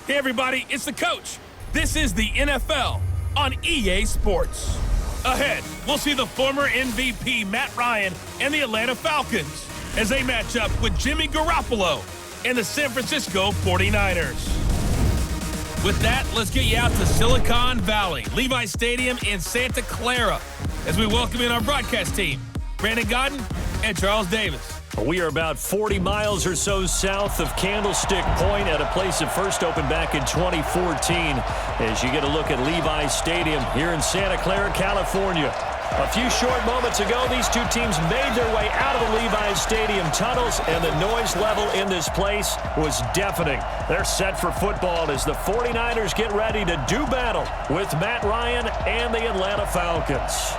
Hey everybody, it's the coach. This is the NFL on EA Sports. Ahead, we'll see the former MVP Matt Ryan and the Atlanta Falcons as they match up with Jimmy Garoppolo and the San Francisco 49ers. With that, let's get you out to Silicon Valley, Levi's Stadium in Santa Clara, as we welcome in our broadcast team, Brandon Godden and Charles Davis. We are about 40 miles or so south of Candlestick Point at a place that first opened back in 2014 as you get a look at Levi's Stadium here in Santa Clara, California. A few short moments ago, these two teams made their way out of the Levi's Stadium tunnels, and the noise level in this place was deafening. They're set for football as the 49ers get ready to do battle with Matt Ryan and the Atlanta Falcons.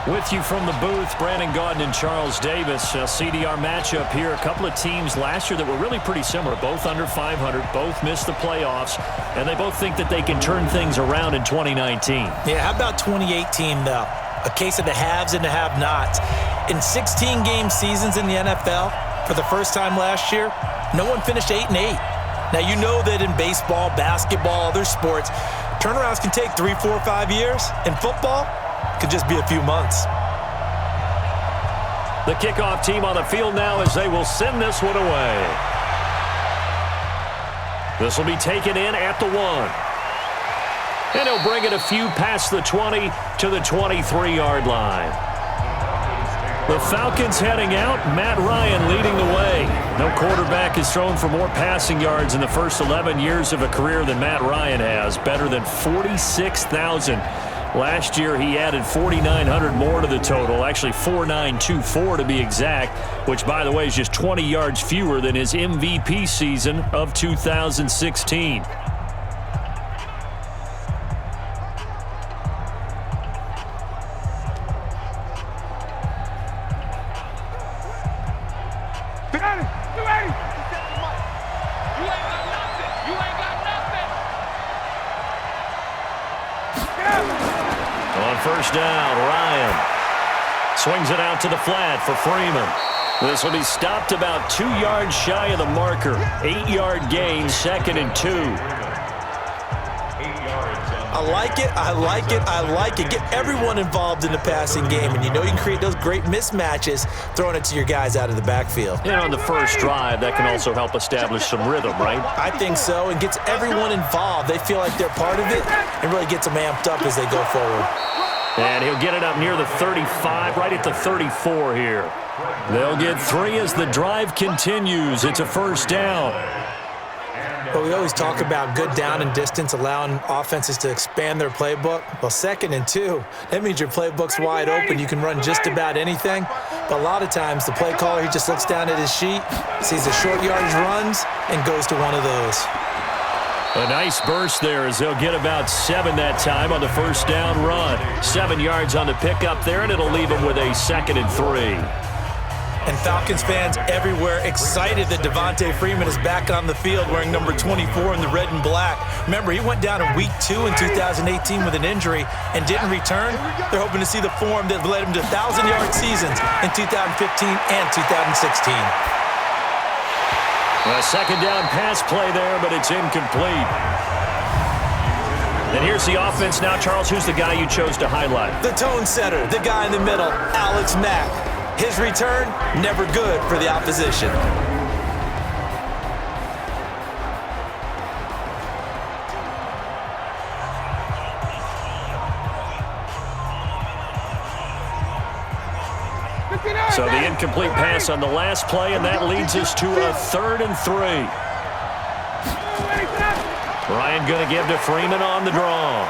With you from the booth, Brandon Gaudin and Charles Davis. A CDR matchup here. A couple of teams last year that were really pretty similar. Both under 500, both missed the playoffs, and they both think that they can turn things around in 2019. Yeah, how about 2018, though? A case of the haves and the have-nots. In 16-game seasons in the NFL, for the first time last year, no one finished 8-8. Now, you know that in baseball, basketball, other sports, turnarounds can take 3, 4, 5 years. In football, could just be a few months. The kickoff team on the field now as they will send this one away. This will be taken in at the 1. And he'll bring it a few past the 20 to the 23-yard line. The Falcons heading out. Matt Ryan leading the way. No quarterback has thrown for more passing yards in the first 11 years of a career than Matt Ryan has. Better than 46,000. Last year, he added 4,900 more to the total, actually 4,924 to be exact, which, by the way, is just 20 yards fewer than his MVP season of 2016. First down, Ryan swings it out to the flat for Freeman. This will be stopped about 2 yards shy of the marker. 8-yard gain, 2nd and 2. I like it, I like it, I like it. Get everyone involved in the passing game, and you know you can create those great mismatches throwing it to your guys out of the backfield. And on the first drive, that can also help establish some rhythm, right? I think so, and gets everyone involved. They feel like they're part of it, and really gets them amped up as they go forward. And he'll get it up near the 35, right at the 34 here. They'll get 3 as the drive continues. It's a first down. Well, we always talk about good down and distance, allowing offenses to expand their playbook. Well, 2nd and 2, that means your playbook's wide open. You can run just about anything. But a lot of times, the play caller, he just looks down at his sheet, sees the short yardage runs, and goes to one of those. A nice burst there as they'll get about 7 that time on the first down run. 7 yards on the pickup there, and it'll leave them with a 2nd and 3. And Falcons fans everywhere excited that Devonta Freeman is back on the field wearing number 24 in the red and black. Remember, he went down in week 2 in 2018 with an injury and didn't return. They're hoping to see the form that led him to 1,000-yard seasons in 2015 and 2016. A second down pass play there, but it's incomplete. And here's the offense now. Charles, who's the guy you chose to highlight? The tone setter, the guy in the middle, Alex Mack. His return, never good for the opposition. So the incomplete pass on the last play, and that leads us to a 3rd and 3. Ryan going to give to Freeman on the draw.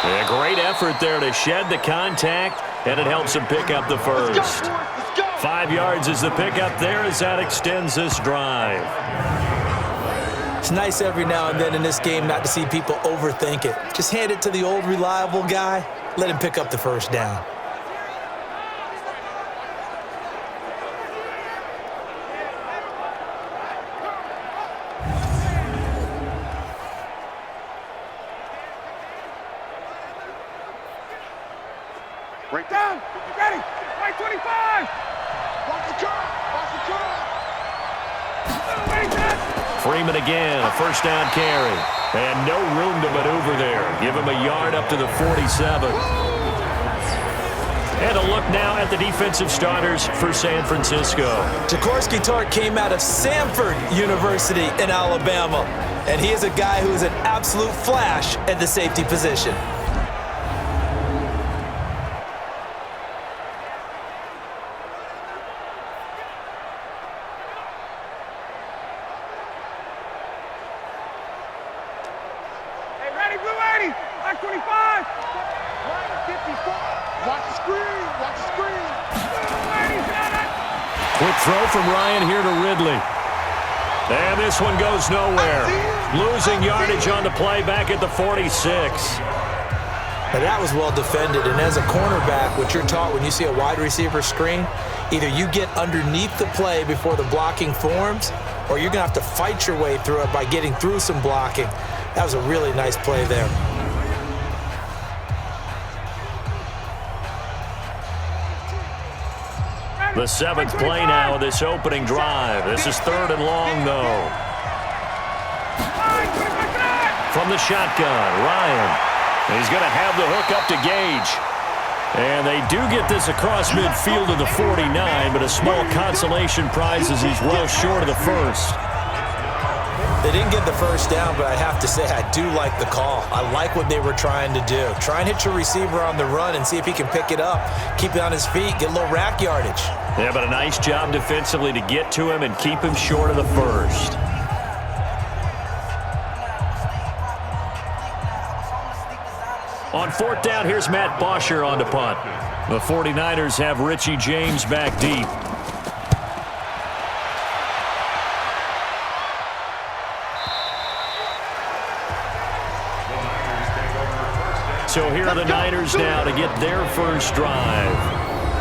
A great effort there to shed the contact, and it helps him pick up the first. 5 yards is the pickup there as that extends this drive. It's nice every now and then in this game not to see people overthink it. Just hand it to the old reliable guy, let him pick up the first down. Break down. Ready. Right 25. Watch the curve. Watch the curve. Freeman again, a first down carry. And no room to maneuver there. Give him a yard up to the 47. And a look now at the defensive starters for San Francisco. Jaworski Tartt came out of Samford University in Alabama. And he is a guy who is an absolute flash at the safety position. Hey, ready, blue 80, back 25. Right 54. Watch the screen, watch the screen. Blue 80, got it. Quick throw from Ryan here to Ridley. And this one goes nowhere. Losing yardage on the play back at the 46. Now that was well defended, and as a cornerback, what you're taught when you see a wide receiver screen, either you get underneath the play before the blocking forms, or you're going to have to fight your way through it by getting through some blocking. That was a really nice play there. The 7th play now of this opening drive. This is 3rd and long, though. From the shotgun, Ryan. He's going to have the hook up to Gage. And they do get this across midfield to the 49, but a small consolation prize as he's well short of the first. They didn't get the first down, but I have to say I do like the call. I like what they were trying to do. Try and hit your receiver on the run and see if he can pick it up. Keep it on his feet, get a little rack yardage. Yeah, but a nice job defensively to get to him and keep him short of the first. On 4th down, here's Matt Bosher on to punt. The 49ers have Richie James back deep. So here are the Niners now to get their first drive.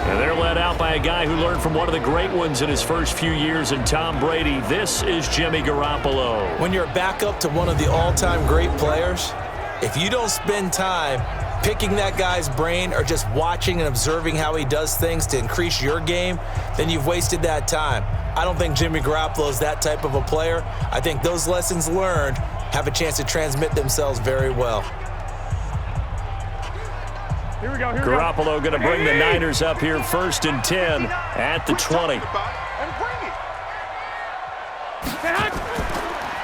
And they're led out by a guy who learned from one of the great ones in his first few years in Tom Brady. This is Jimmy Garoppolo. When you're a backup to one of the all-time great players, if you don't spend time picking that guy's brain or just watching and observing how he does things to increase your game, then you've wasted that time. I don't think Jimmy Garoppolo is that type of a player. I think those lessons learned have a chance to transmit themselves very well. Here we go, here Garoppolo going to bring the Niners up here 1st and 10 at the 20.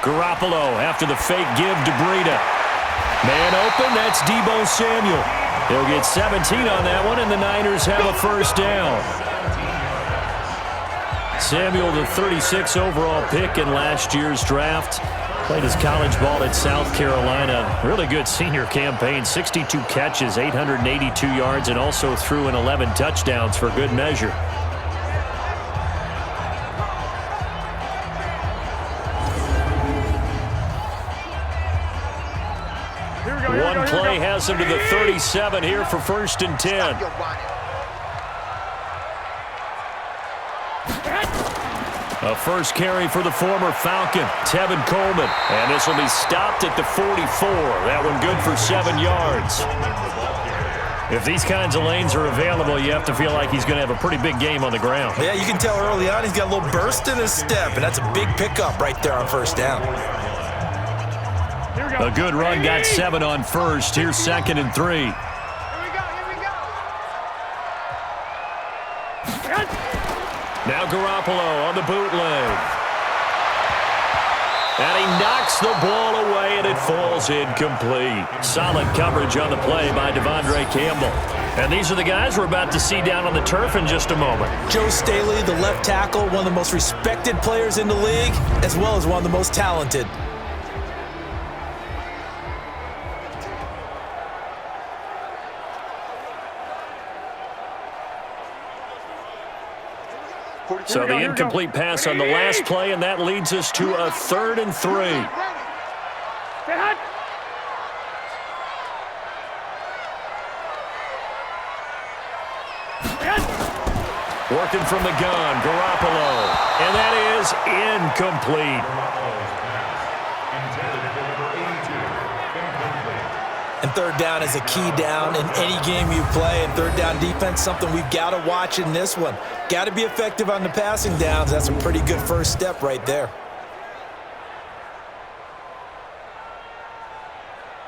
Garoppolo after the fake give to Breida. Man open, that's Deebo Samuel. He'll get 17 on that one, and the Niners have a first down. Samuel, the 36 overall pick in last year's draft. Played his college ball at South Carolina. Really good senior campaign. 62 catches, 882 yards, and also threw in 11 touchdowns for good measure. One play has him to the 37 here for 1st and 10. A first carry for the former Falcon, Tevin Coleman. And this will be stopped at the 44. That one good for 7 yards. If these kinds of lanes are available, you have to feel like he's going to have a pretty big game on the ground. Yeah, you can tell early on he's got a little burst in his step, and that's a big pickup right there on 1st down. A good run, got 7 on 1st. Here's 2nd and 3. Here we go. Now Garoppolo on the bootleg. And he knocks the ball away, and it falls incomplete. Solid coverage on the play by Devondre Campbell. And these are the guys we're about to see down on the turf in just a moment. Joe Staley, the left tackle, one of the most respected players in the league, as well as one of the most talented. So the incomplete pass on the last play, and that leads us to a 3rd and 3. Working from the gun, Garoppolo. And that is incomplete. And 3rd down is a key down in any game you play. And 3rd down defense, something we've got to watch in this one. Got to be effective on the passing downs. That's a pretty good first step right there.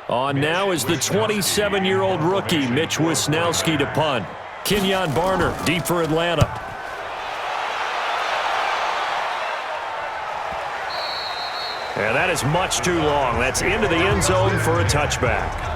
On now is the 27-year-old rookie, Mitch Wisnowski, to punt. Kenyon Barner, deep for Atlanta. And that is much too long. That's into the end zone for a touchback.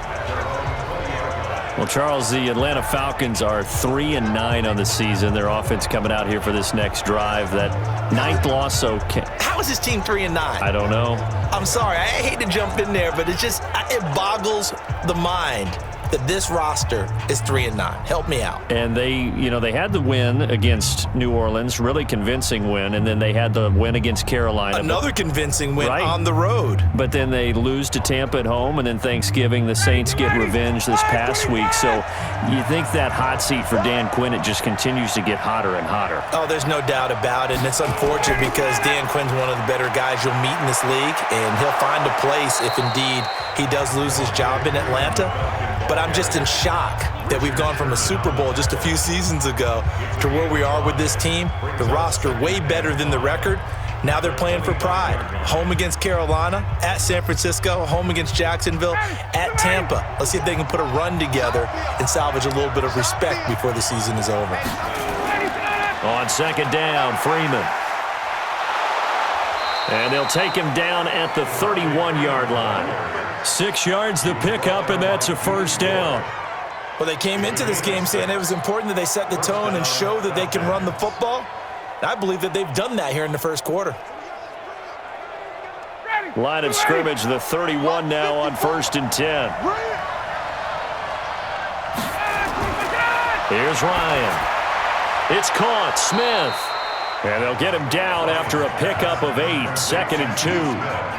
Well, Charles, the Atlanta Falcons are 3-9 on the season. Their offense coming out here for this next drive. That ninth loss, so... How is this team 3-9? I don't know. I'm sorry. I hate to jump in there, but it boggles the mind that this roster is 3-9. Help me out. And they had the win against New Orleans, really convincing win, and then they had the win against Carolina. Another convincing win on the road. But then they lose to Tampa at home, and then Thanksgiving, the Saints get revenge this past week. So you think that hot seat for Dan Quinn, it just continues to get hotter and hotter. Oh, there's no doubt about it, and it's unfortunate because Dan Quinn's one of the better guys you'll meet in this league, and he'll find a place if indeed he does lose his job in Atlanta. But I'm just in shock that we've gone from a Super Bowl just a few seasons ago to where we are with this team. The roster way better than the record. Now they're playing for pride. Home against Carolina, at San Francisco, home against Jacksonville, at Tampa. Let's see if they can put a run together and salvage a little bit of respect before the season is over. On second down, Freeman. And they'll take him down at the 31-yard line. 6 yards the pickup, and that's a first down. Well, they came into this game saying it was important that they set the tone and show that they can run the football. I believe that they've done that here in the first quarter. Line of scrimmage, the 31 now on 1st and 10. Here's Ryan. It's caught. Smith. And they'll get him down after a pickup of 8. 2nd and 2.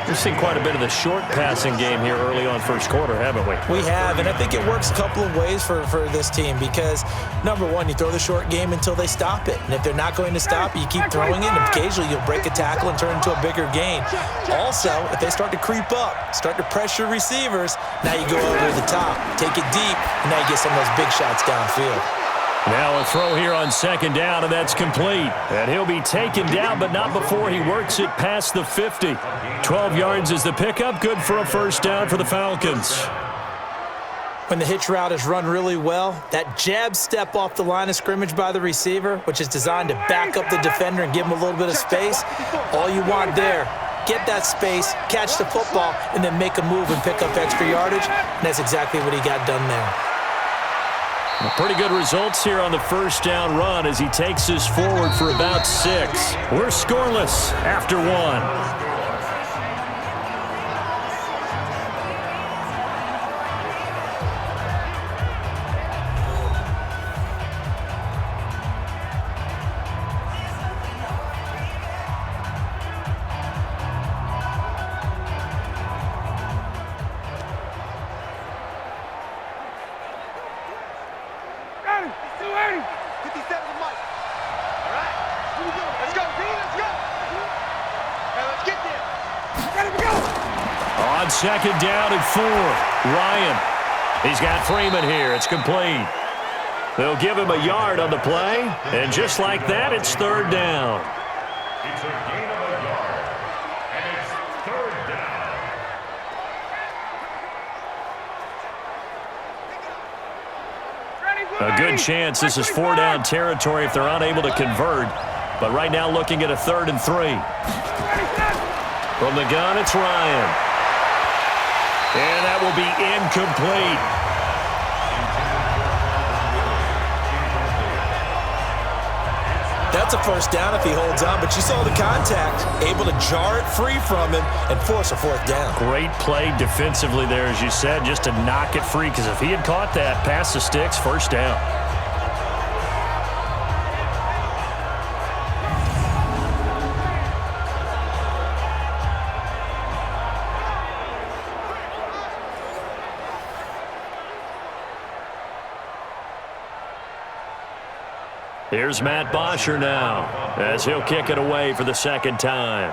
We've seen quite a bit of the short passing game here early on first quarter, haven't we? We have, and I think it works a couple of ways for this team because, number one, you throw the short game until they stop it. And if they're not going to stop, you keep throwing it, and occasionally you'll break a tackle and turn into a bigger gain. Also, if they start to creep up, start to pressure receivers, now you go over the top, take it deep, and now you get some of those big shots downfield. Now a throw here on second down, and that's complete. And he'll be taken down, but not before he works it past the 50. 12 yards is the pickup. Good for a first down for the Falcons. When the hitch route is run really well, that jab step off the line of scrimmage by the receiver, which is designed to back up the defender and give him a little bit of space, all you want there, get that space, catch the football, and then make a move and pick up extra yardage. And that's exactly what he got done there. Pretty good results here on the first down run as he takes us forward for about 6. We're scoreless after 1. On second down and 4, Ryan. He's got Freeman here. It's complete. They'll give him a yard on the play, and just like that, it's 3rd down. It's a gain of a yard, and it's 3rd down. A good chance this is 4-down territory if they're unable to convert, but right now looking at a 3rd and 3. From the gun, it's Ryan. And that will be incomplete. That's a first down if he holds on, but you saw the contact, able to jar it free from him and force a 4th down. Great play defensively there, as you said, just to knock it free, because if he had caught that, past the sticks, 1st down. Here's Matt Bosher now, as he'll kick it away for the 2nd time.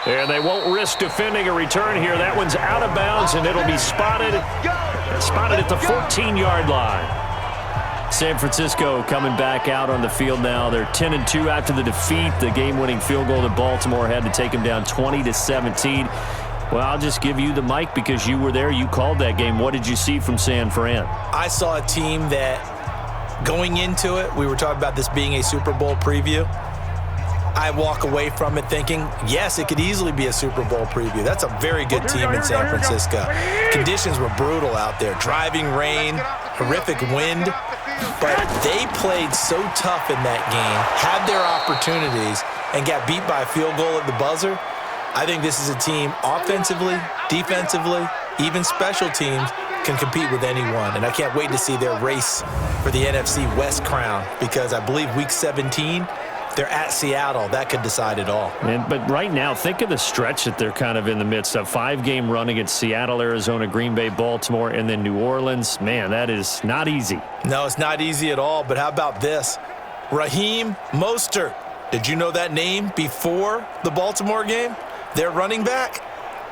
And they won't risk defending a return here. That one's out of bounds, and it'll be spotted at the 14-yard line. San Francisco coming back out on the field now. They're 10-2 after the defeat. The game-winning field goal that Baltimore had to take them down 20-17. Well, I'll just give you the mic because you were there. You called that game. What did you see from San Fran? I saw a team that, going into it, we were talking about this being a Super Bowl preview. I walk away from it thinking, yes, it could easily be a Super Bowl preview. That's a very good team in San Francisco. Conditions were brutal out there. Driving rain, horrific wind. But they played so tough in that game, had their opportunities, and got beat by a field goal at the buzzer. I think this is a team offensively, defensively, even special teams can compete with anyone. And I can't wait to see their race for the NFC West crown because I believe Week 17, they're at Seattle. That could decide it all. But right now, think of the stretch that they're kind of in the midst of. 5-game run against Seattle, Arizona, Green Bay, Baltimore, and then New Orleans. Man, that is not easy. No, it's not easy at all. But how about this? Raheem Mostert. Did you know that name before the Baltimore game? Their running back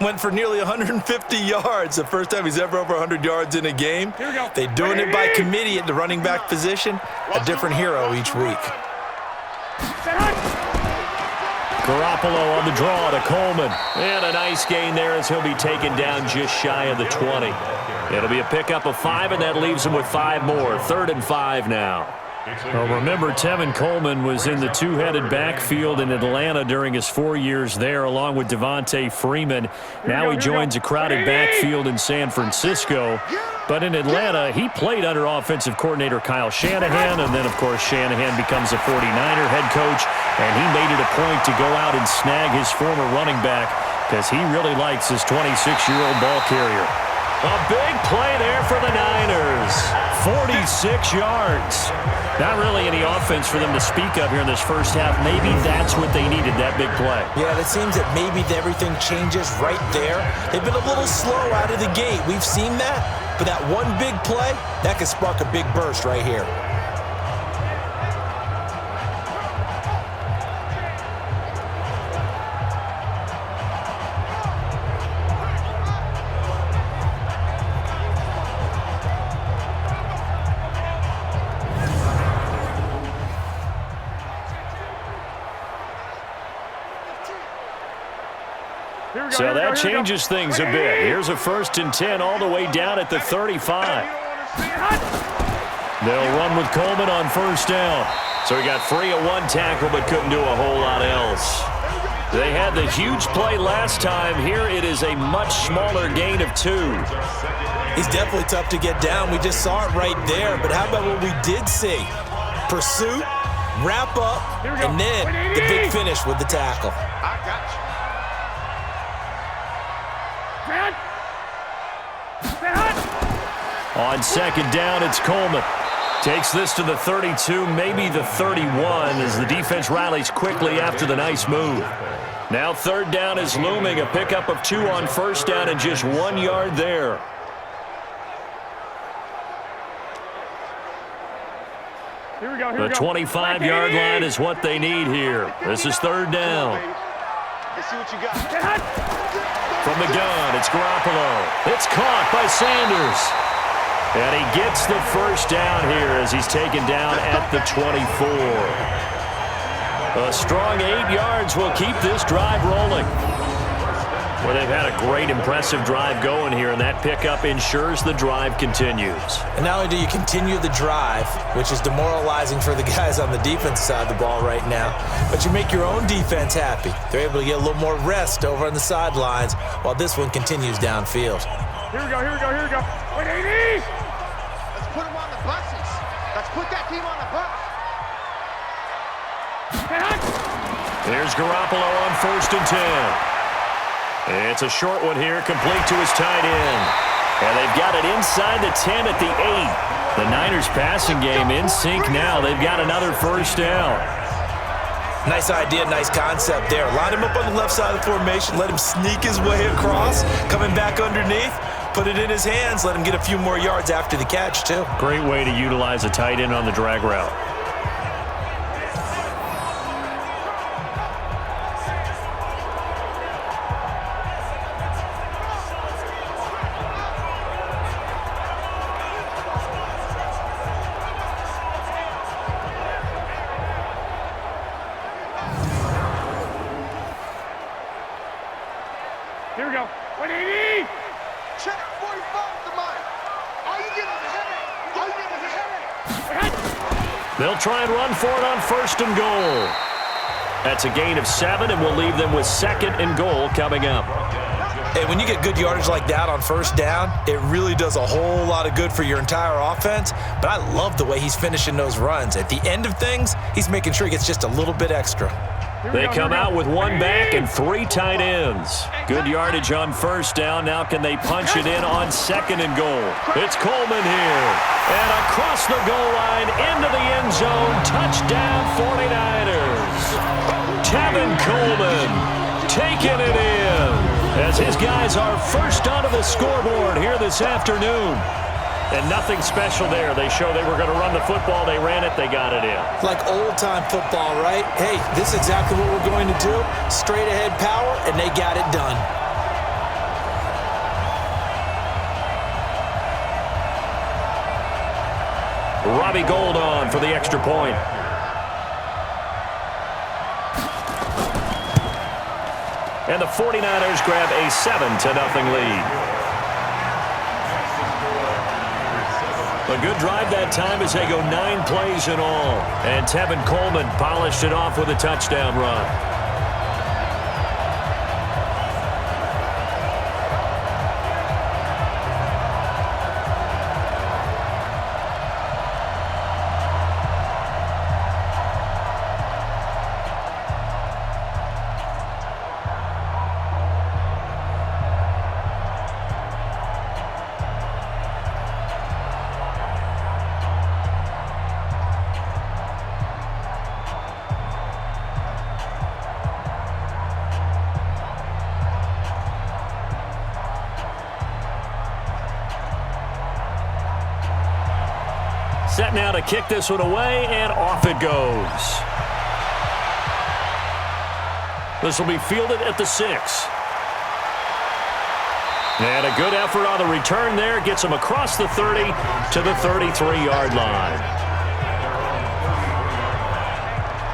went for nearly 150 yards. The first time he's ever over 100 yards in a game. They're doing it by committee at the running back position. A different hero each week. Garoppolo on the draw to Coleman. And a nice gain there as he'll be taken down just shy of the 20. It'll be a pickup of 5, and that leaves him with 5 more. 3rd and 5 now. Well, remember, Tevin Coleman was in the two-headed backfield in Atlanta during his 4 years there, along with Devonta Freeman. Now he joins a crowded backfield in San Francisco. But in Atlanta, he played under offensive coordinator Kyle Shanahan, and then, of course, Shanahan becomes a 49er head coach, and he made it a point to go out and snag his former running back because he really likes his 26-year-old ball carrier. A big play there for the Niners. 46 yards. Not really any offense for them to speak of here in this first half. Maybe that's what they needed, that big play. Yeah, it seems that maybe everything changes right there. They've been a little slow out of the gate. We've seen that. But that one big play, that could spark a big burst right here. So that changes things a bit. Here's a 1st and 10 all the way down at the 35. They'll run with Coleman on 1st down. So he got free of 1 tackle but couldn't do a whole lot else. They had the huge play last time. Here it is a much smaller gain of 2. He's definitely tough to get down. We just saw it right there. But how about what we did see? Pursuit, wrap up, and then the big finish with the tackle. I got you. On 2nd down, it's Coleman. Takes this to the 32, maybe the 31, as the defense rallies quickly after the nice move. Now 3rd down is looming, a pickup of 2 on 1st down and just 1 yard there. The 25-yard line is what they need here. This is 3rd down. Let's see what you got. From the gun, it's Garoppolo. It's caught by Sanders. And he gets the 1st down here as he's taken down at the 24. A strong 8 yards will keep this drive rolling. Well, they've had a great, impressive drive going here, and that pickup ensures the drive continues. And not only do you continue the drive, which is demoralizing for the guys on the defense side of the ball right now, but you make your own defense happy. They're able to get a little more rest over on the sidelines while this one continues downfield. Here we go. Wait, 80! Let's put them on the buses. Let's put that team on the bus. There's Garoppolo on 1st and 10. It's a short one here, complete to his tight end. And they've got it inside the 10 at the 8. The Niners passing game in sync now. They've got another 1st down. Nice idea, nice concept there. Line him up on the left side of the formation, let him sneak his way across, coming back underneath, put it in his hands, let him get a few more yards after the catch, too. Great way to utilize a tight end on the drag route. we go. 180. Check 45 to mine. All you get is a headache. All you get is a headache. They'll try and run for it on 1st and goal. That's a gain of 7, and we'll leave them with 2nd and goal coming up. Hey, when you get good yardage like that on 1st down, it really does a whole lot of good for your entire offense. But I love the way he's finishing those runs. At the end of things, he's making sure he gets just a little bit extra. They come out with 1 back and 3 tight ends. Good yardage on 1st down. Now can they punch it in on 2nd and goal? It's Coleman here. And across the goal line into the end zone. Touchdown 49ers. Tevin Coleman taking it in as his guys are first onto the scoreboard here this afternoon. And nothing special there. They show they were going to run the football. They ran it. They got it in. Like old-time football, right? Hey, this is exactly what we're going to do. Straight-ahead power, and they got it done. Robbie Gould on for the extra point. And the 49ers grab a 7-0 lead. A good drive that time as they go 9 plays in all. And Tevin Coleman polished it off with a touchdown run. Set now to kick this one away, and off it goes. This will be fielded at the 6. And a good effort on the return there. Gets him across the 30 to the 33-yard line.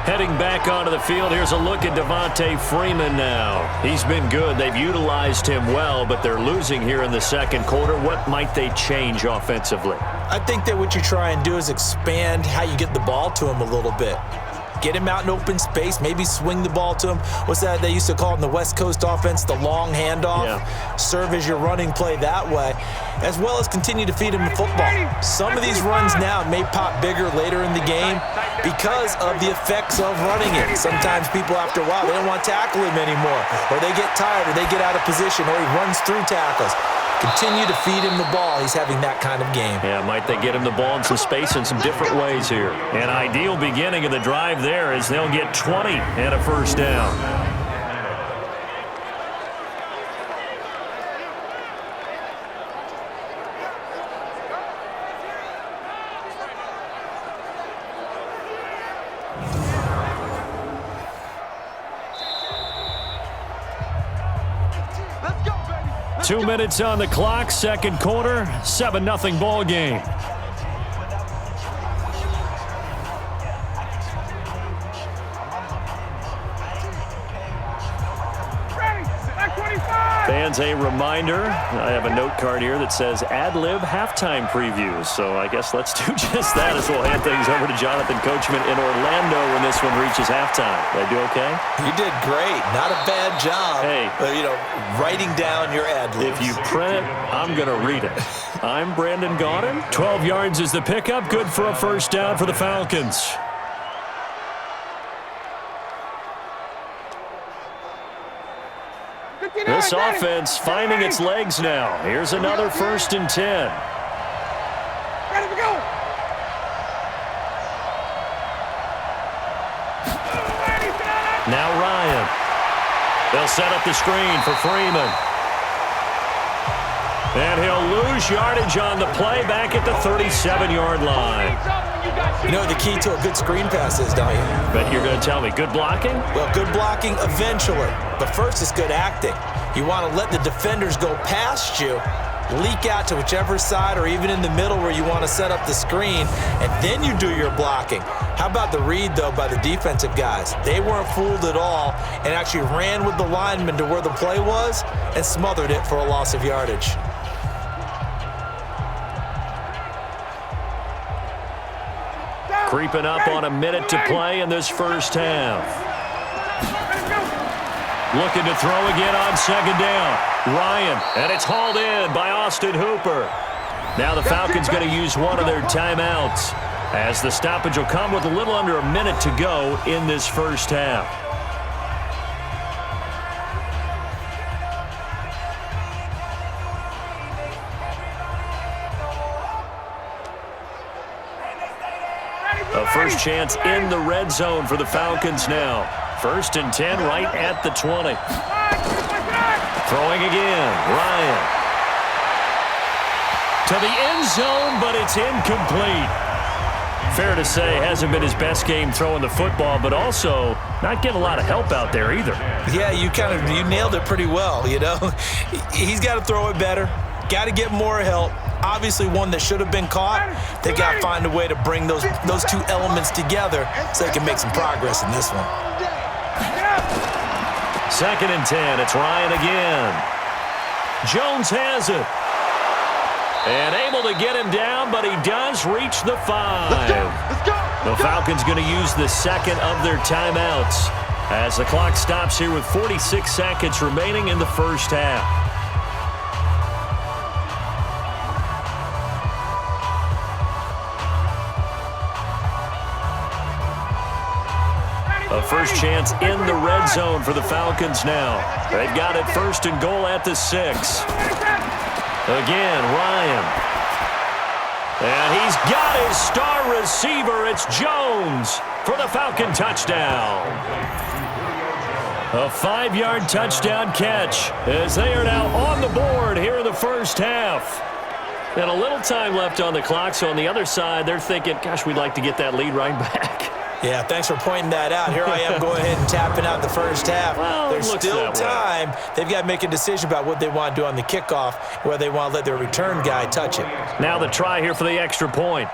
Heading back onto the field, here's a look at Devonta Freeman now. He's been good. They've utilized him well, but they're losing here in the 2nd quarter. What might they change offensively? I think that what you try and do is expand how you get the ball to him a little bit. Get him out in open space, maybe swing the ball to him. What's that they used to call in the West Coast offense, the long handoff? Yeah. Serve as your running play that way, as well as continue to feed him the football. Some of these runs now may pop bigger later in the game because of the effects of running it. Sometimes people, after a while, they don't want to tackle him anymore, or they get tired, or they get out of position, or he runs through tackles. Continue to feed him the ball. He's having that kind of game. Yeah, might they get him the ball in some space in some different ways here. An ideal beginning of the drive there as they'll get 20 and a 1st down. Let's go, baby. 2 minutes on the clock, 2nd quarter, 7-0 ball game. Fans, a reminder, I have a note card here that says ad-lib halftime previews. So I guess let's do just that as we'll hand things over to Jonathan Coachman in Orlando when this one reaches halftime. Did I do okay? You did great. Not a bad job. Hey. Writing down your ad-libs. If you print, I'm going to read it. I'm Brandon Gaudin. 12 yards is the pickup. Good for a 1st down for the Falcons. This offense finding its legs now. Here's another 1st and 10. Ready to go. Now Ryan. They'll set up the screen for Freeman. And he'll lose yardage on the play back at the 37-yard line. You know the key to a good screen pass is, don't you? But you're going to tell me, good blocking? Well, good blocking eventually. But first, it's good acting. You want to let the defenders go past you, leak out to whichever side or even in the middle where you want to set up the screen, and then you do your blocking. How about the read, though, by the defensive guys? They weren't fooled at all and actually ran with the lineman to where the play was and smothered it for a loss of yardage. Creeping up on a minute to play in this first half. Looking to throw again on second down. Ryan, and it's hauled in by Austin Hooper. Now the Falcons going to use one of their timeouts, as the stoppage will come with a little under a minute to go in this first half. A first chance in the red zone for the Falcons now. 1st and 10 right at the 20. Throwing again, Ryan. To the end zone, but it's incomplete. Fair to say, hasn't been his best game throwing the football, but also not getting a lot of help out there either. Yeah, you nailed it pretty well, you know. He's got to throw it better. Got to get more help. Obviously one that should have been caught. They got to find a way to bring those two elements together so they can make some progress in this one. 2nd and 10. It's Ryan again. Jones has it. And able to get him down, but he does reach the 5. Let's go. The Falcons going to use the second of their timeouts as the clock stops here with 46 seconds remaining in the first half. A first chance in the red zone for the Falcons now. They've got it 1st and goal at the 6. Again, Ryan. And he's got his star receiver. It's Jones for the Falcon touchdown. A 5-yard touchdown catch as they are now on the board here in the first half. And a little time left on the clock, so on the other side, they're thinking, gosh, we'd like to get that lead right back. Yeah, thanks for pointing that out. Here I am going ahead and tapping out the first half. Well, there's still time. They've got to make a decision about what they want to do on the kickoff, whether they want to let their return guy touch it. Now the try here for the extra point.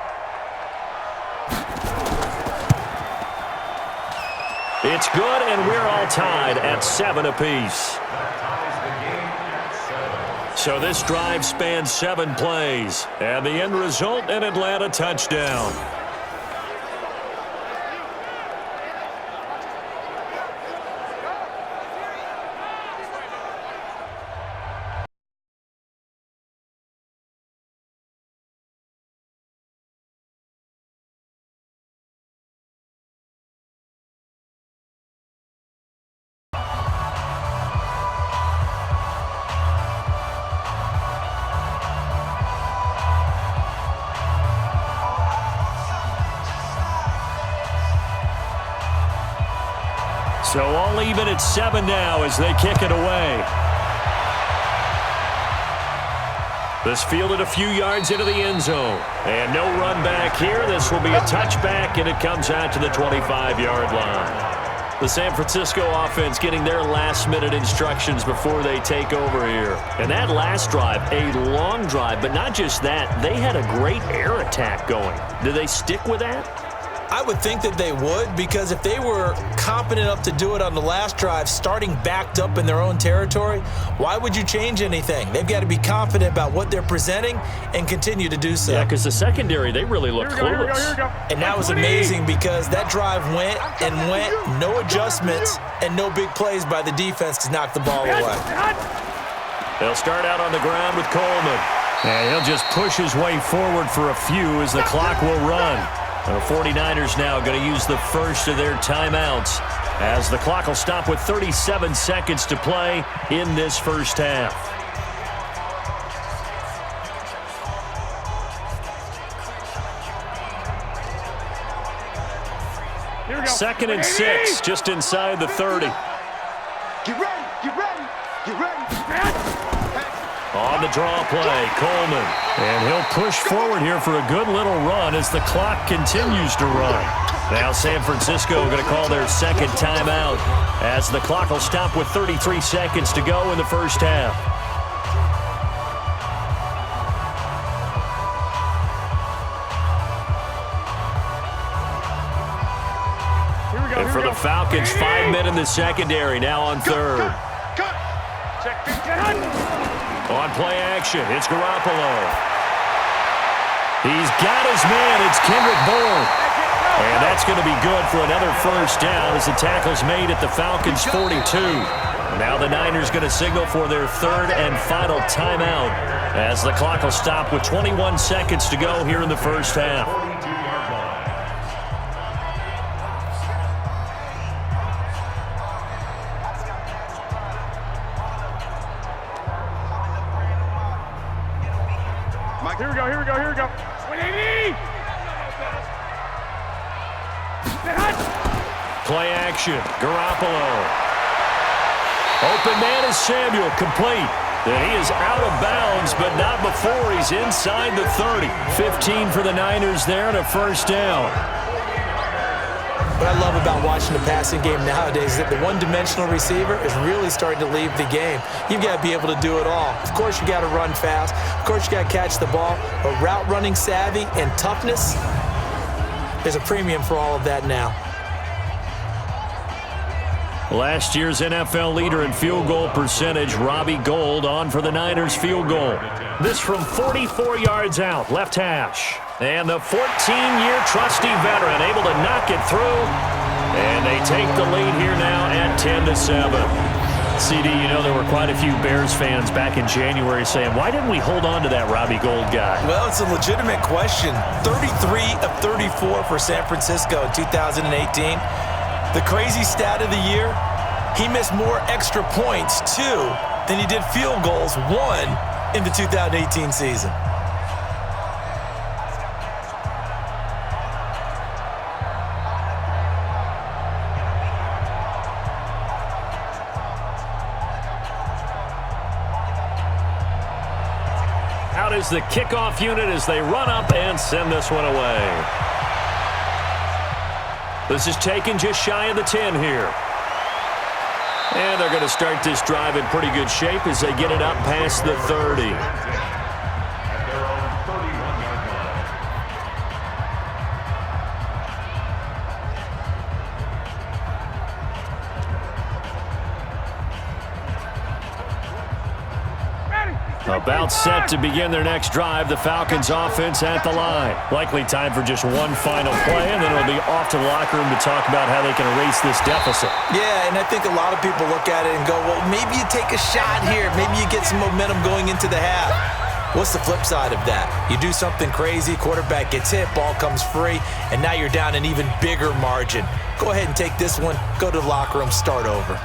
It's good, and we're all tied at 7 apiece. So this drive spans 7 plays, and the end result, an Atlanta touchdown. So all even at 7 now as they kick it away. This fielded a few yards into the end zone. And no run back here. This will be a touchback, and it comes out to the 25-yard line. The San Francisco offense getting their last-minute instructions before they take over here. And that last drive, a long drive, but not just that. They had a great air attack going. Do they stick with that? I would think that they would, because if they were competent enough to do it on the last drive, starting backed up in their own territory, why would you change anything? They've got to be confident about what they're presenting and continue to do so. Yeah, because the secondary, they really looked clueless. And that was amazing because that drive went and went, no adjustments, and no big plays by the defense to knock the ball away. They'll start out on the ground with Coleman. And he'll just push his way forward for a few as the clock will run. The 49ers now going to use the first of their timeouts as the clock will stop with 37 seconds to play in this first half. Here we go. 2nd and 6, just inside the 30. Get ready, get ready, get ready. On the draw play, Coleman. And he'll push forward here for a good little run as the clock continues to run. Now San Francisco going to call their second timeout as the clock will stop with 33 seconds to go in the first half. So for the Falcons, 5 men in the secondary, now on third. On play action, it's Garoppolo. He's got his man. It's Kendrick Bourne. And that's going to be good for another first down as the tackle's made at the Falcons' 42. Now the Niners going to signal for their third and final timeout as the clock will stop with 21 seconds to go here in the first half. Mike, here we go. 180! Play action, Garoppolo. Open man is Samuel, complete. Then he is out of bounds, but not before he's inside the 30. 15 for the Niners there and a first down. What I love about watching the passing game nowadays is that the one-dimensional receiver is really starting to leave the game. You've got to be able to do it all. Of course, you got to run fast. Of course, you got to catch the ball. But route running savvy and toughness, there's a premium for all of that now. Last year's NFL leader in field goal percentage, Robbie Gould, on for the Niners field goal. This from 44 yards out, left hash. And the 14-year trusty veteran able to knock it through. And they take the lead here now at 10-7. CD, you know there were quite a few Bears fans back in January saying, why didn't we hold on to that Robbie Gould guy? Well, it's a legitimate question. 33 of 34 for San Francisco in 2018. The crazy stat of the year, he missed more extra points, 2, than he did field goals, 1, in the 2018 season. Out is the kickoff unit as they run up and send this one away. This is taken just shy of the 10 here. And they're going to start this drive in pretty good shape as they get it up past the 30. About set to begin their next drive, the Falcons offense at the line. Likely time for just one final play, and then it'll be off to the locker room to talk about how they can erase this deficit. Yeah, and I think a lot of people look at it and go, well, maybe you take a shot here. Maybe you get some momentum going into the half. What's the flip side of that? You do something crazy, quarterback gets hit, ball comes free, and now you're down an even bigger margin. Go ahead and take this one, go to the locker room, start over.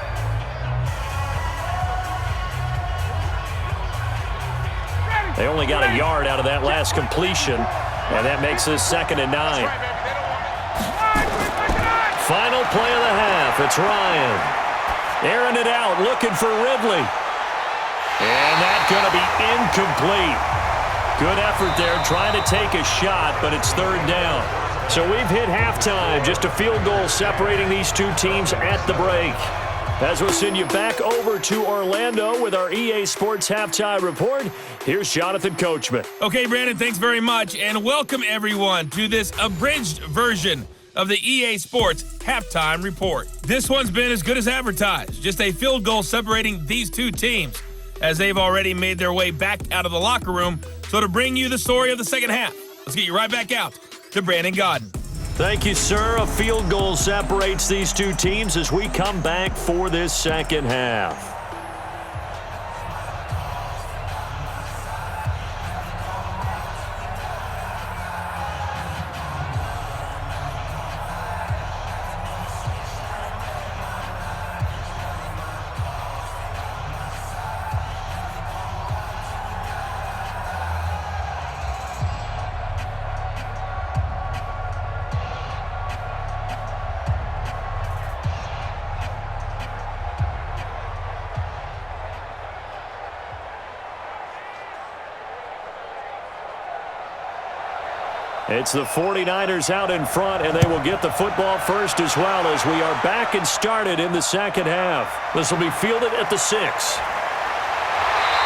They only got a yard out of that last completion, and that makes this 2nd and 9. Final play of the half. It's Ryan. Airing it out, looking for Ridley. And that's going to be incomplete. Good effort there, trying to take a shot, but it's 3rd down. So we've hit halftime, just a field goal separating these two teams at the break. As we'll send you back over to Orlando with our EA Sports Halftime Report, here's Jonathan Coachman. Okay, Brandon, thanks very much, and welcome everyone to this abridged version of the EA Sports Halftime Report. This one's been as good as advertised, just a field goal separating these two teams as they've already made their way back out of the locker room. So to bring you the story of the second half, let's get you right back out to Brandon Godden. Thank you, sir. A field goal separates these two teams as we come back for this second half. It's the 49ers out in front, and they will get the football first as well as we are back and started in the second half. This will be fielded at the 6.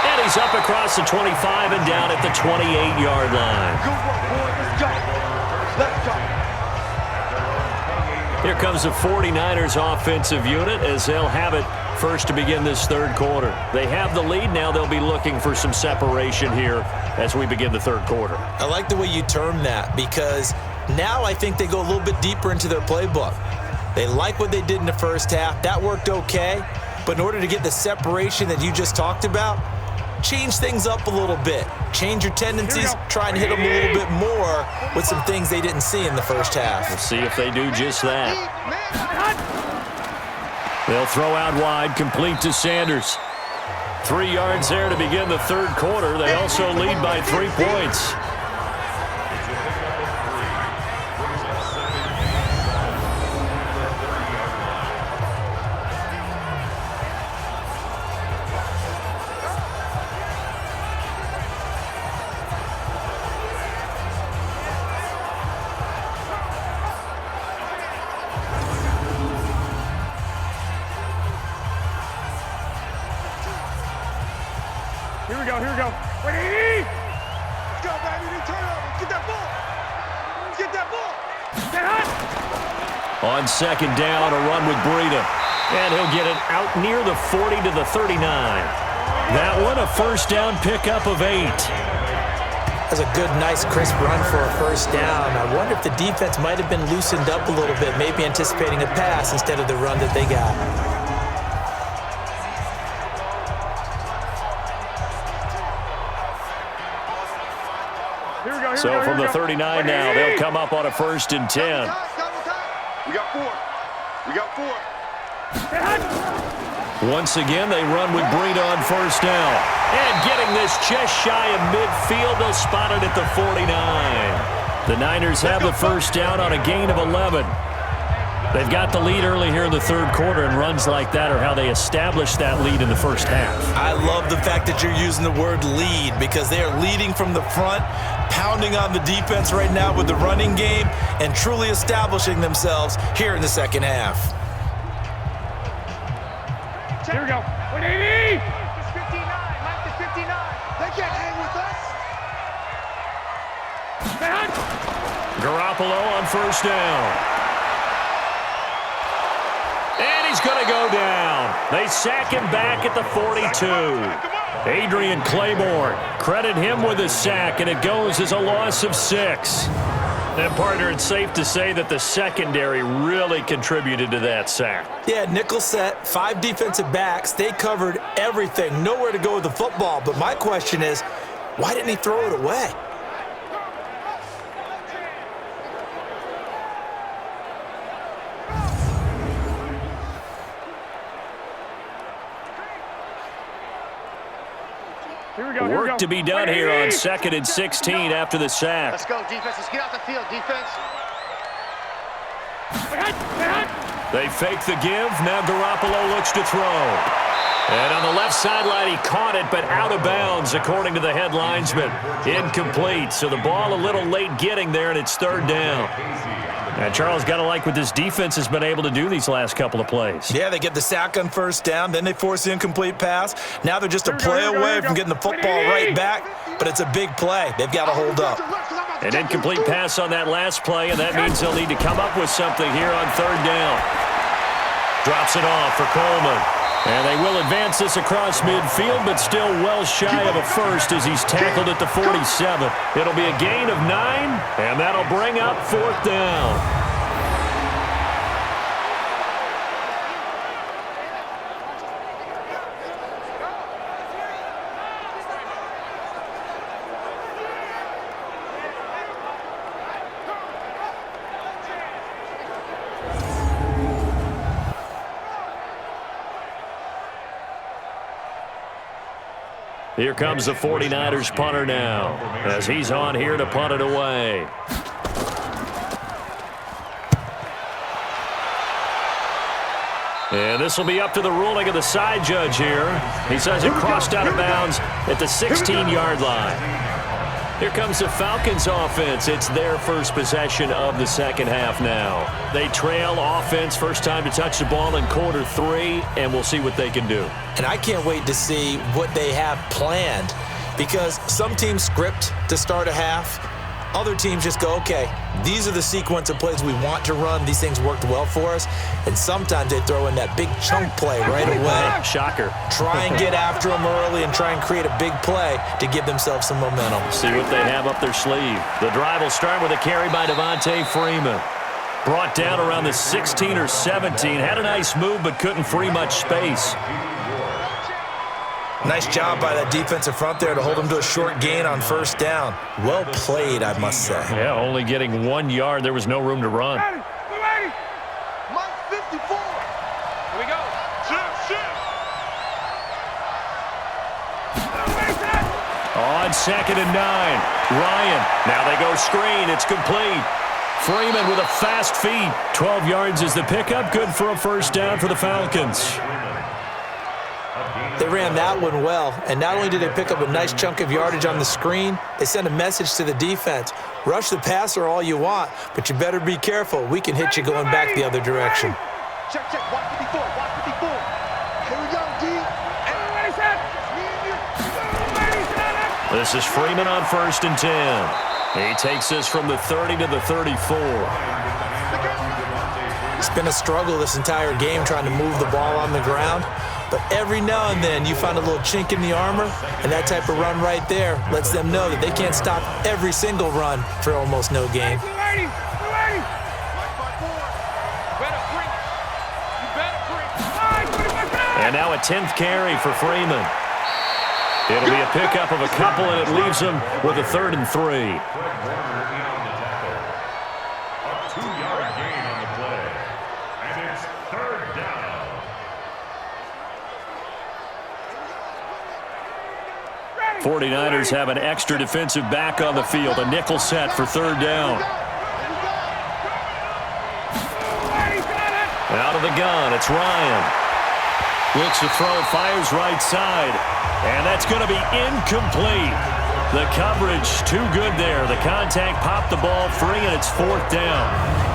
And he's up across the 25 and down at the 28-yard line. Good work, boys. Let's go. Let's go. Here comes the 49ers offensive unit as they'll have it first to begin this third quarter. They have the lead. Now they'll be looking for some separation here as we begin the third quarter. I like the way you term that because now I think they go a little bit deeper into their playbook. They like what they did in the first half. That worked okay. But in order to get the separation that you just talked about, change things up a little bit. Change your tendencies, try and hit them a little bit more with some things they didn't see in the first half. We'll see if they do just that. They'll throw out wide, complete to Sanders. 3 yards there to begin the third quarter. They also lead by 3 points. Here we go. Wait, let's go, baby. Turnover. Get that ball. Get that ball. Get hot. On second down, a run with Breida. And he'll get it out near the 40 to the 39. That one, a first down pickup of 8. That's a good, nice, crisp run for a first down. I wonder if the defense might have been loosened up a little bit, maybe anticipating a pass instead of the run that they got. So from the 39 now, they'll come up on a 1st and 10. We got 4. Once again, they run with Breida on first down. And getting this just shy of midfield, they'll spot it at the 49. The Niners have the first down on a gain of 11. They've got the lead early here in the third quarter, and runs like that are how they establish that lead in the first half. I love the fact that you're using the word lead because they are leading from the front, pounding on the defense right now with the running game, and truly establishing themselves here in the second half. Here we go. 180. It's 59. Mike is 59. They can't hang with us. Garoppolo on first down. And he's going to go down. They sack him back at the 42. Adrian Claiborne, credit him with a sack, and it goes as a loss of 6. And, partner, it's safe to say that the secondary really contributed to that sack. Yeah, nickel set, 5 defensive backs. They covered everything. Nowhere to go with the football. But my question is, why didn't he throw it away? Work to be done here on 2nd and 16 after the sack. Let's go, defense. Let's get out the field, defense. They fake the give. Now Garoppolo looks to throw. And on the left sideline, he caught it, but out of bounds, according to the head linesman. Incomplete. So the ball a little late getting there, and it's 3rd down. And Charles, got to like what this defense has been able to do these last couple of plays. Yeah, they get the sack on first down, then they force the incomplete pass. Now they're just a play away from getting the football right back, but it's a big play. They've got to hold up. An incomplete pass on that last play, and that means they'll need to come up with something here on 3rd down. Drops it off for Coleman. And they will advance this across midfield, but still well shy of a first as he's tackled at the 47. It'll be a gain of 9, and that'll bring up 4th down. Here comes the 49ers punter now as he's on here to punt it away. And this will be up to the ruling of the side judge here. He says it crossed out of bounds at the 16-yard line. Here comes the Falcons offense. It's their first possession of the second half now. They trail offense, first time to touch the ball in quarter 3, and we'll see what they can do. And I can't wait to see what they have planned because some teams script to start a half. Other teams just go, okay, these are the sequence of plays we want to run. These things worked well for us. And sometimes they throw in that big chunk play right away. Shocker. Try and get after them early and try and create a big play to give themselves some momentum. See what they have up their sleeve. The drive will start with a carry by Devonta Freeman. Brought down around the 16 or 17. Had a nice move, but couldn't free much space. Nice job by that defensive front there to hold him to a short gain on first down. Well played, I must say. Yeah, only getting 1 yard. There was no room to run. Mike 54. Here we go. On 2nd and 9. Ryan. Now they go screen. It's complete. Freeman with a fast feet. 12 yards is the pickup. Good for a first down for the Falcons. They ran that one well, and not only did they pick up a nice chunk of yardage on the screen, they sent a message to the defense. Rush the passer all you want, but you better be careful. We can hit you going back the other direction. Check, check. Watch the before. Watch the before. Here we go, D. Everybody set. This is Freeman on 1st and 10. He takes this from the 30 to the 34. It's been a struggle this entire game trying to move the ball on the ground. But every now and then you find a little chink in the armor, and that type of run right there lets them know that they can't stop every single run for almost no gain. And now a 10th carry for Freeman. It'll be a pickup of a couple, and it leaves them with a 3rd and 3. A 2-yard gain on the play. And it's 3rd down. The 49ers have an extra defensive back on the field. A nickel set for 3rd down. Out of the gun, it's Ryan. Looks to throw, fires right side. And that's going to be incomplete. The coverage too good there. The contact popped the ball free, and it's 4th down.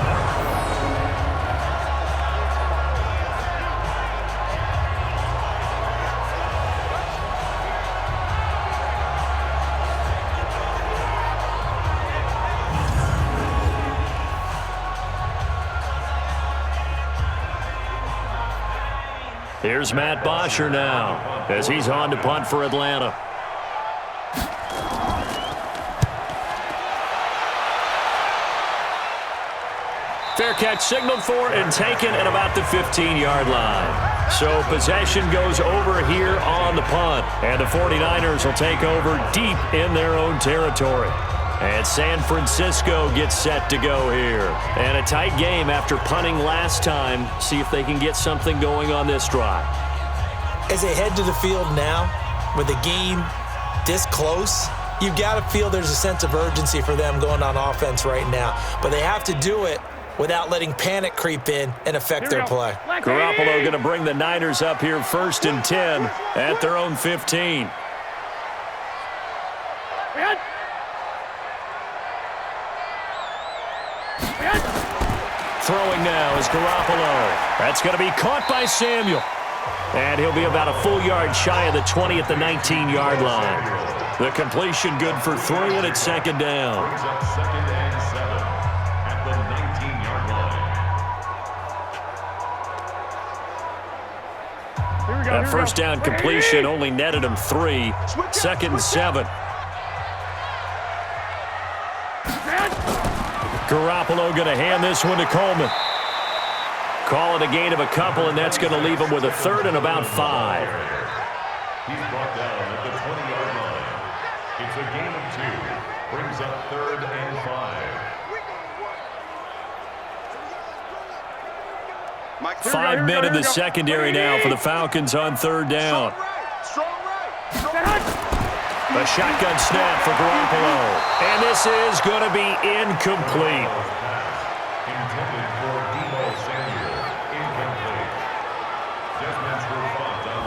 Here's Matt Bosher now as he's on to punt for Atlanta. Fair catch signaled for and taken at about the 15-yard line. So possession goes over here on the punt, and the 49ers will take over deep in their own territory. And San Francisco gets set to go here. And a tight game after punting last time. See if they can get something going on this drive. As they head to the field now, with the game this close, you've got to feel there's a sense of urgency for them going on offense right now. But they have to do it without letting panic creep in and affect their play. Garoppolo going to bring the Niners up here 1st and 10 at their own 15. Throwing now is Garoppolo. That's going to be caught by Samuel. And he'll be about a full yard shy of the 20 at the 19-yard line. The completion good for 3, and it's 2nd down. Brings up 2nd and 7 at the 19-yard line. That first down completion only netted him 3. 2nd and 7. Garoppolo going to hand this one to Coleman. Call it a gain of a couple, and that's going to leave him with a 3rd and about 5. He's brought down at the 20-yard line. It's a gain of 2. Brings up 3rd and 5. 5 men in the secondary now for the Falcons on 3rd down. A shotgun snap for Garoppolo. And this is going to be incomplete. Intended for Debo Samuel. Incomplete. Judgments were fought on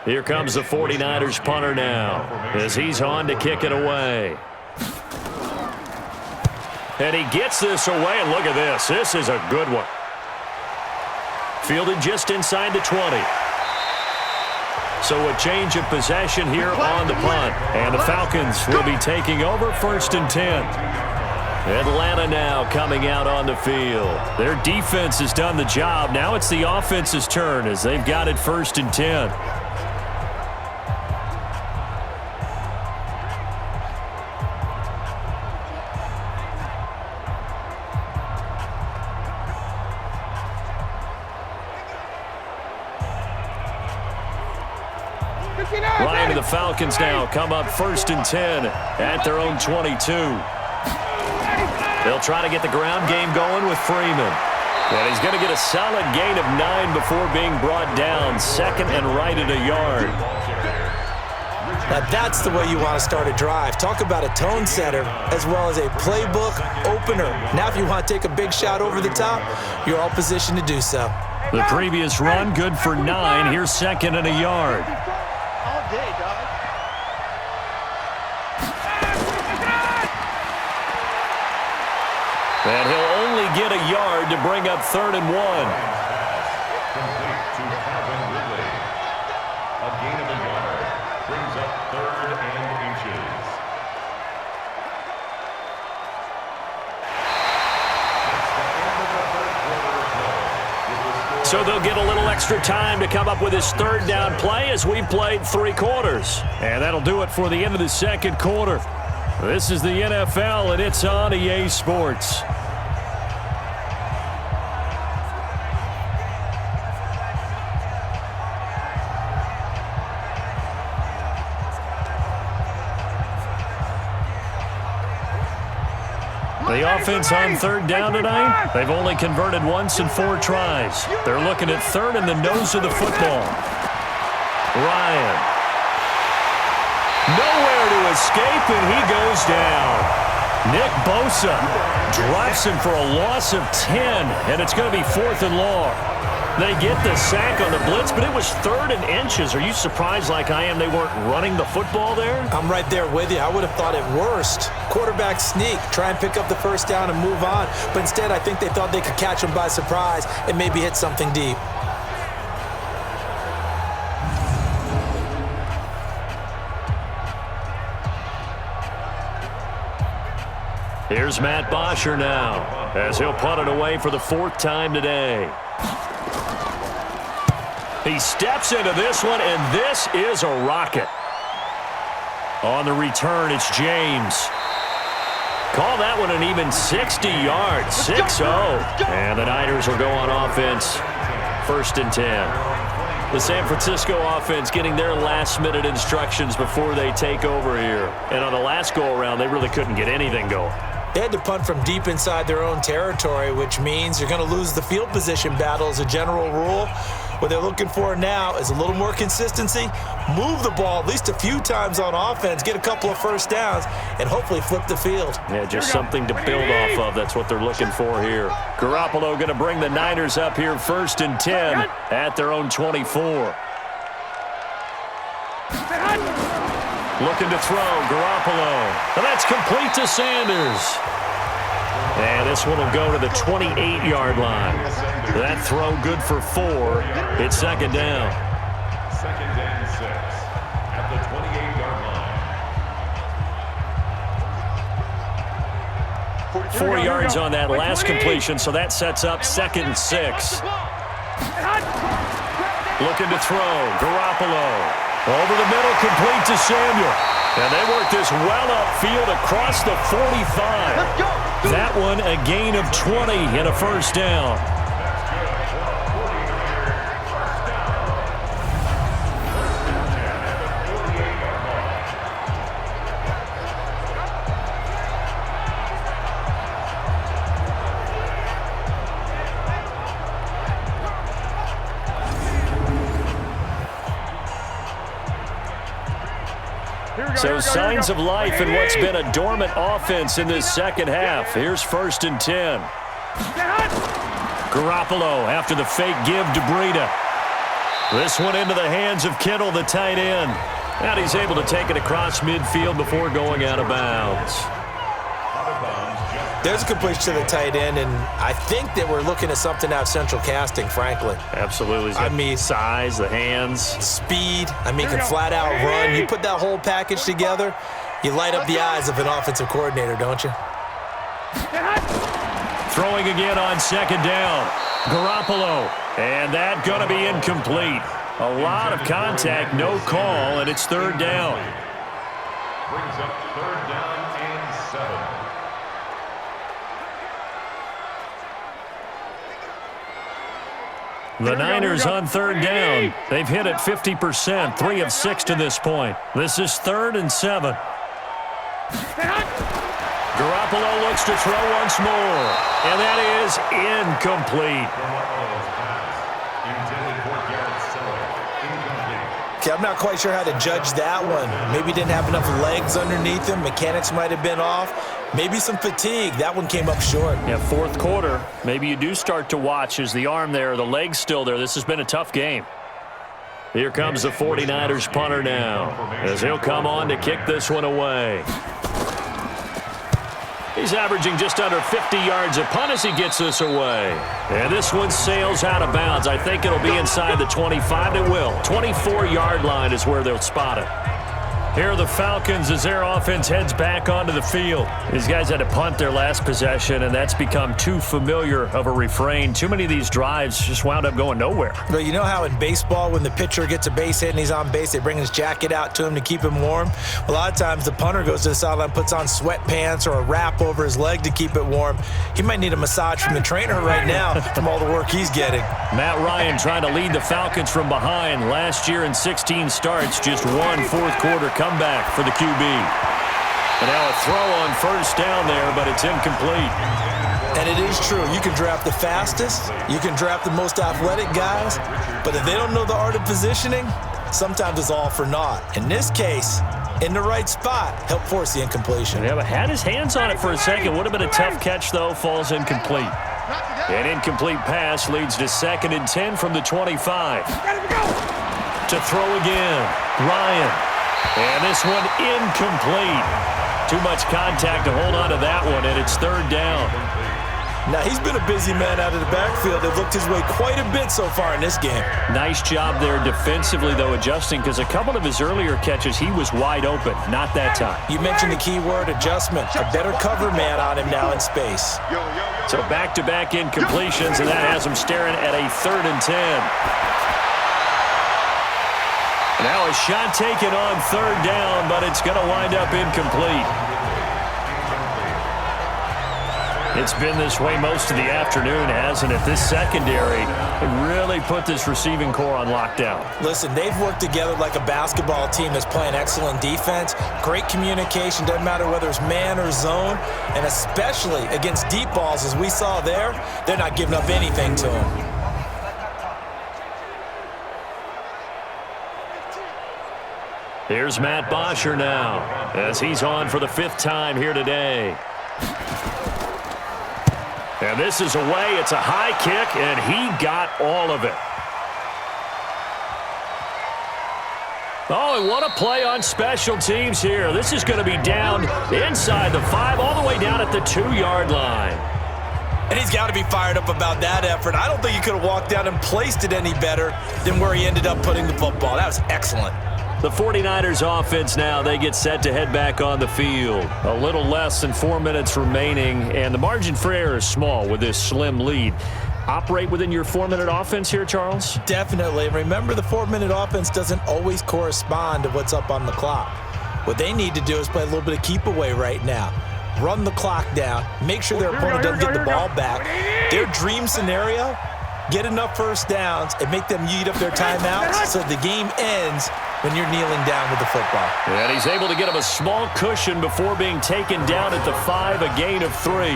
Here comes the 49ers punter now as he's on to kick it away. And he gets this away, and look at this. This is a good one. Fielded just inside the 20. So a change of possession here on the punt. And the Falcons will be taking over 1st and 10. Atlanta now coming out on the field. Their defense has done the job. Now it's the offense's turn as they've got it 1st and 10. Ryan and the Falcons now come up 1st and 10 at their own 22. They'll try to get the ground game going with Freeman. And he's going to get a solid gain of 9 before being brought down. 2nd and right at a yard. Now that's the way you want to start a drive. Talk about a tone setter as well as a playbook opener. Now if you want to take a big shot over the top, you're all positioned to do so. The previous run good for 9. Here's 2nd and a yard. All day, dog. And he'll only get a yard to bring up 3rd and 1. Complete to Calvin Ridley. A gain of a yard brings up 3rd and inches. So they'll get a little extra time to come up with his 3rd down play as we've played 3 quarters. And that'll do it for the end of the 2nd quarter. This is the NFL, and it's on EA Sports. The offense on 3rd down tonight, they've only converted once in 4 tries. They're looking at 3rd in the nose of the football. Ryan. Nowhere to escape, and he goes down. Nick Bosa drops him for a loss of 10, and it's going to be 4th and long. They get the sack on the blitz, but it was 3rd and inches. Are you surprised like I am they weren't running the football there? I'm right there with you. I would have thought at worst, quarterback sneak, try and pick up the 1st down and move on. But instead, I think they thought they could catch him by surprise and maybe hit something deep. Here's Matt Bosher now as he'll punt it away for the 4th time today. He steps into this one, and this is a rocket. On the return, it's James. Call that one an even 60 yards, 6-0. And the Niners will go on offense, 1st and 10. The San Francisco offense getting their last-minute instructions before they take over here. And on the last go-around, they really couldn't get anything going. They had to punt from deep inside their own territory, which means you're going to lose the field position battle as a general rule. What they're looking for now is a little more consistency, move the ball at least a few times on offense, get a couple of 1st downs, and hopefully flip the field. Yeah, just something to build off of. That's what they're looking for here. Garoppolo going to bring the Niners up here 1st and 10 at their own 24. Looking to throw, Garoppolo. And that's complete to Sanders. And this one will go to the 28-yard line. That throw good for 4. It's 2nd down. 2nd and 6 at the 28-yard line. 4 yards on that last completion, so that sets up 2nd and 6. Looking to throw, Garoppolo. Over the middle, complete to Samuel. And they work this well upfield across the 45. That one a gain of 20 and a 1st down. So signs of life in what's been a dormant offense in this 2nd half. Here's 1st and 10. Garoppolo after the fake give to Breida. This one into the hands of Kittle, the tight end. And he's able to take it across midfield before going out of bounds. Out of bounds just There's a completion to the tight end, and I think that we're looking at something out of central casting, frankly. Absolutely. He's got size, the hands. Speed. Can flat out run. You put that whole package together, you light up the eyes of an offensive coordinator, don't you? Throwing again on second down. Garoppolo. And that going to be incomplete. A lot of contact, no call, and it's third down. Brings up third down and 7. The Niners on third down. They've hit it 50%, 3 of 6 to this point. This is 3rd and 7. Garoppolo looks to throw once more, and that is incomplete. Okay, I'm not quite sure how to judge that one. Maybe didn't have enough legs underneath him. Mechanics might have been off. Maybe some fatigue. That one came up short. Yeah, fourth quarter. Maybe you do start to watch as the arm there, the leg's still there. This has been a tough game. Here comes the 49ers punter now, as he'll come on to kick this one away. He's averaging just under 50 yards a punt as he gets this away. And this one sails out of bounds. I think it'll be inside the 25. It will. 24-yard line is where they'll spot it. Here are the Falcons as their offense heads back onto the field. These guys had to punt their last possession, and that's become too familiar of a refrain. Too many of these drives just wound up going nowhere. Well, you know how in baseball when the pitcher gets a base hit and he's on base, they bring his jacket out to him to keep him warm? A lot of times the punter goes to the sideline, puts on sweatpants or a wrap over his leg to keep it warm. He might need a massage from the trainer right now from all the work he's getting. Matt Ryan trying to lead the Falcons from behind. Last year in 16 starts, just one fourth-quarter comeback for the QB. And now a throw on first down there, but it's incomplete. And it is true. You can draft the fastest. You can draft the most athletic guys. But if they don't know the art of positioning, sometimes it's all for naught. In this case, in the right spot, helped force the incompletion. Yeah, but had his hands on it for a second. Would have been a tough catch, though. Falls incomplete. An incomplete pass leads to 2nd and 10 from the 25. To throw again. Ryan. And this one incomplete. Too much contact to hold on to that one, and it's 3rd down. Now, he's been a busy man out of the backfield. They've looked his way quite a bit so far in this game. Nice job there defensively, though, adjusting, because a couple of his earlier catches, he was wide open. Not that time. You mentioned the key word, adjustment. A better cover man on him now in space. So back-to-back incompletions, and that has him staring at a 3rd and 10. Now a shot taken on 3rd down, but it's going to wind up incomplete. It's been this way most of the afternoon, hasn't it? This secondary really put this receiving core on lockdown. Listen, they've worked together like a basketball team that's playing excellent defense. Great communication, doesn't matter whether it's man or zone. And especially against deep balls, as we saw there, they're not giving up anything to them. Here's Matt Bosher now, as he's on for the 5th time here today. And this is away. It's a high kick, and he got all of it. Oh, and what a play on special teams here. This is going to be down inside the 5, all the way down at the 2-yard line. And he's got to be fired up about that effort. I don't think he could have walked down and placed it any better than where he ended up putting the football. That was excellent. The 49ers offense now, they get set to head back on the field. A little less than 4 minutes remaining, and the margin for error is small with this slim lead. Operate within your 4-minute offense here, Charles? Definitely. Remember, the 4-minute offense doesn't always correspond to what's up on the clock. What they need to do is play a little bit of keep away right now. Run the clock down. Make sure their opponent doesn't get the ball back. Their dream scenario, get enough first downs and make them eat up their timeouts so the game ends when you're kneeling down with the football. And he's able to get him a small cushion before being taken down at the 5, a gain of 3. It's a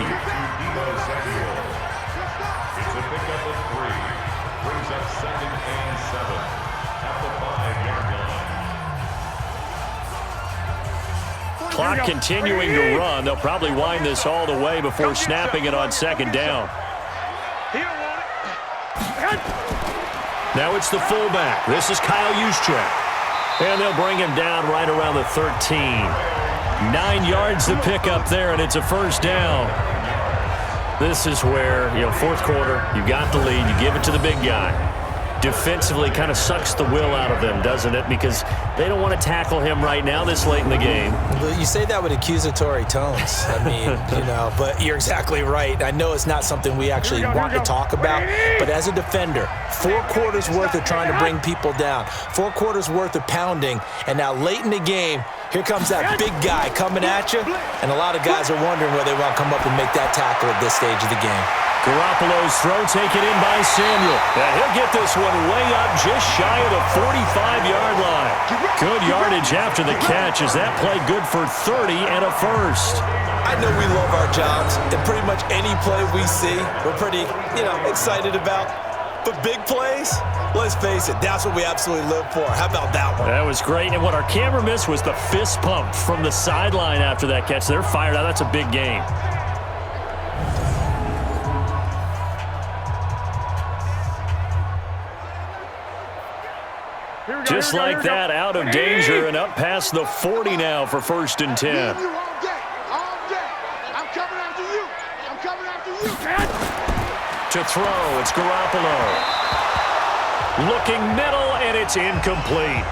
pickup of 3. Brings up 2nd and 7 at the 5-yard line. Clock continuing to run. They'll probably wind this all the way before snapping it on 2nd down. Now it's the fullback. This is Kyle Juszczyk. And they'll bring him down right around the 13. 9 yards to pick up there, and it's a 1st down. This is where, fourth quarter, you got the lead, you give it to the big guy. Defensively kind of sucks the will out of them, doesn't it? Because they don't want to tackle him right now this late in the game. Well, you say that with accusatory tones. I mean, but you're exactly right. I know it's not something we actually want to talk about, but as a defender, 4 quarters worth of trying to bring people down, 4 quarters worth of pounding, and now late in the game, here comes that big guy coming at you, and a lot of guys are wondering whether they want to come up and make that tackle at this stage of the game. Garoppolo's throw taken in by Samuel. And he'll get this one way up just shy of the 45-yard line. Good yardage after the catch as that play good for 30 and a first. I know we love our jobs, and pretty much any play we see, we're pretty, excited about. But big plays, let's face it, that's what we absolutely live for. How about that one? That was great. And what our camera missed was the fist pump from the sideline after that catch. They're fired out. That's a big game. Just like that, out of danger and up past the 40 now for 1st and 10. All day. I'm coming after you. To throw, it's Garoppolo. Looking middle, and it's incomplete.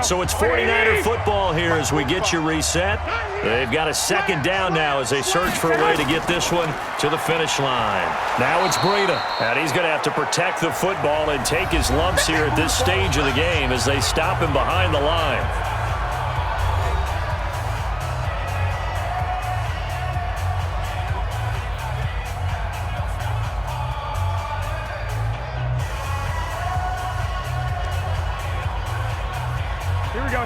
So it's 49er football here as we get you reset. They've got a 2nd down now as they search for a way to get this one to the finish line. Now it's Breida, and he's going to have to protect the football and take his lumps here at this stage of the game as they stop him behind the line. Here we go.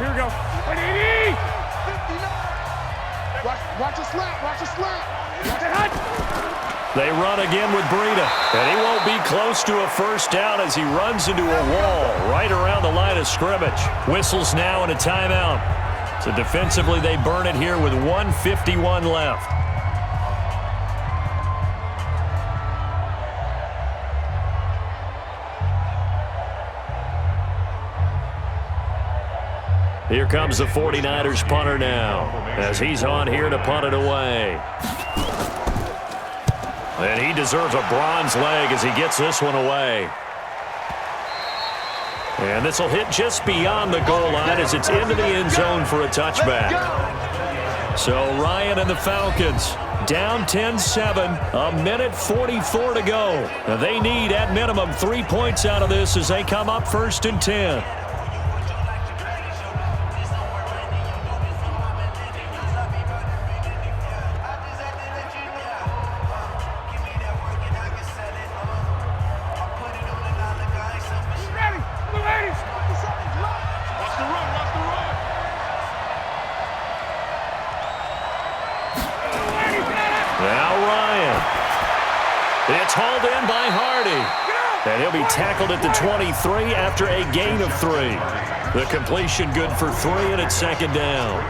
Watch a slap. They run again with Breida, and he won't be close to a first down as he runs into a wall right around the line of scrimmage. Whistles now and a timeout. So defensively, they burn it here with 1:51 left. Here comes the 49ers punter now as he's on here to punt it away. And he deserves a bronze leg as he gets this one away. And this will hit just beyond the goal line as it's into the end zone for a touchback. So Ryan and the Falcons down 10-7, a minute 44 to go. Now they need at minimum 3 points out of this as they come up 1st and 10. It's hauled in by Hardy. And he'll be tackled at the 23 after a gain of 3. The completion good for 3, and it's 2nd down.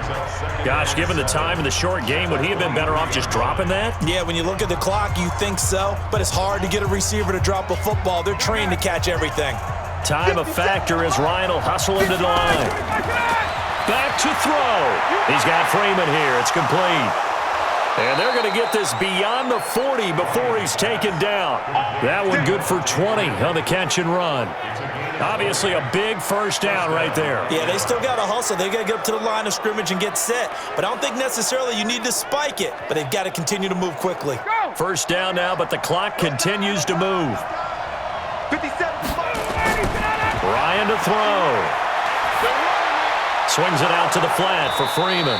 Gosh, given the time in the short game, would he have been better off just dropping that? Yeah, when you look at the clock, you think so. But it's hard to get a receiver to drop a football. They're trained to catch everything. Time a factor as Ryan will hustle into the line. Back to throw. He's got Freeman here. It's complete. And they're going to get this beyond the 40 before he's taken down. That one good for 20 on the catch and run. Obviously a big first down right there. Yeah, they still got to hustle. They got to get up to the line of scrimmage and get set. But I don't think necessarily you need to spike it. But they've got to continue to move quickly. First down now, but the clock continues to move. 57. Ryan to throw. Swings it out to the flat for Freeman.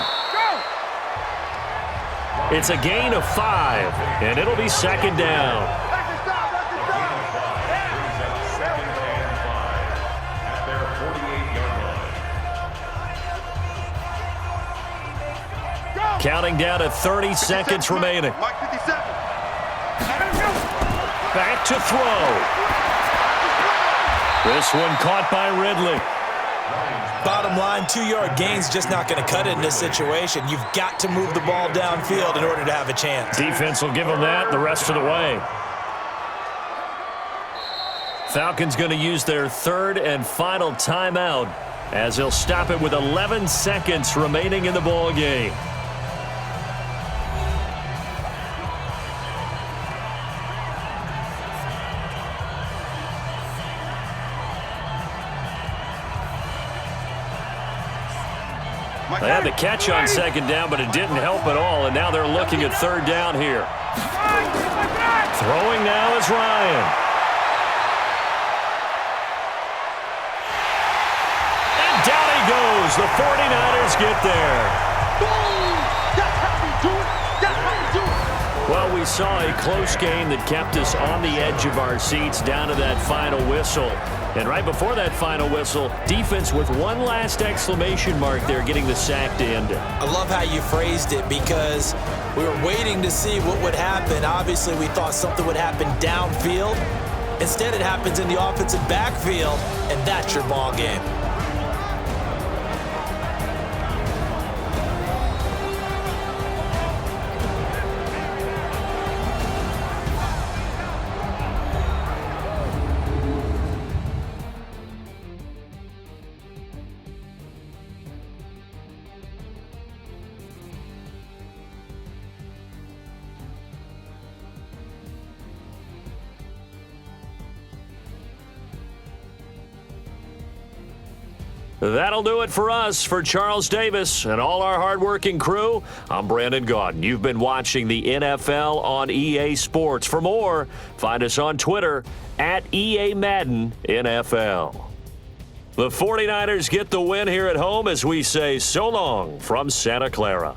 It's a gain of 5, and it'll be 2nd down. Counting down to 30 seconds remaining. Back to throw. This one caught by Ridley. Bottom line, 2-yard gain's just not going to cut it in this situation. You've got to move the ball downfield in order to have a chance. Defense will give them that the rest of the way. Falcons going to use their third and final timeout as they'll stop it with 11 seconds remaining in the ball game. They had the catch on second down, but it didn't help at all, and now they're looking at third down here. Throwing now is Ryan. And down he goes. The 49ers get there. Boom! That's how we do it. That's how we do it. Well, we saw a close game that kept us on the edge of our seats down to that final whistle. And right before that final whistle, defense with one last exclamation mark there, getting the sack to end it. I love how you phrased it because we were waiting to see what would happen. Obviously, we thought something would happen downfield. Instead, it happens in the offensive backfield, and that's your ball game. That'll do it for us. For Charles Davis and all our hardworking crew, I'm Brandon Gaudin. You've been watching the NFL on EA Sports. For more, find us on Twitter at EA Madden NFL. The 49ers get the win here at home as we say so long from Santa Clara.